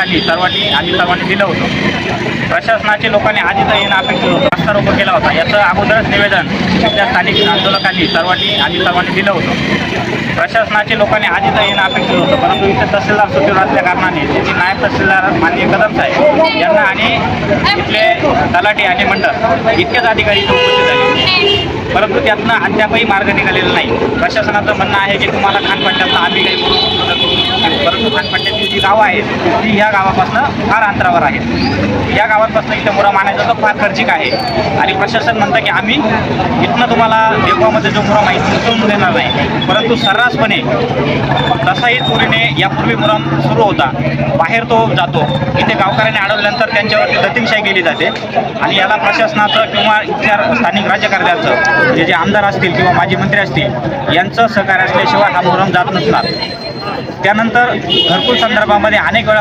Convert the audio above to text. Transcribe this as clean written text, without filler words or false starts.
आंदोलनाखाली आम्ही सर्वांनी दिलं होतं। प्रशासनाचे लोकांनी आधीच येणं अपेक्षित होतं, रस्ता रोको केला होता। याचं अगोदरच निवेदन त्या स्थानिक आंदोलकांनी आम्ही सर्वांनी दिलं होतं। प्रशासनाचे लोकांनी आधीच येणं अपेक्षित होतं, परंतु इथे तहसीलदार सुट्टीवर असल्या कारणाने त्यांनी नायब तहसीलदार माननीय कदम साहेब यांना आणि इथले तलाठी आणि मंडळ इतकेच अधिकारी इथे उपस्थित झाले, परंतु त्यातनं अद्यापही मार्ग निघालेला नाही। प्रशासनाचं म्हणणं आहे की तुम्हाला खानपट्ट्यातनं आम्ही काही करू, परंतु खानपट्ट्यातील जी गावं आहेत ती ह्या गावापासून फार अंतरावर आहेत। या गावांपासून इथं मुरा मानायचा तो फार खर्चिक आहे आणि प्रशासन म्हणतं की आम्ही इथनं तुम्हाला देवगावमध्ये जो मुरा माहिती उचलून देणार नाही, परंतु सर्रासपणे तसाही चोरीने यापूर्वी मुराम सुरू होता, बाहेर तो जातो। इथे गावकऱ्यांनी अडवल्यानंतर त्यांच्यावरती दतीमशाही केली जाते आणि याला प्रशासनाचं किंवा इतर स्थानिक राज्यकर्त्यांचं जे आमदार असतील किंवा माजी मंत्री असतील यांचं सहकार्य असल्याशिवाय हा मुहूर्त जात नसणार। त्यानंतर घरकुल संदर्भामध्ये अनेक वेळा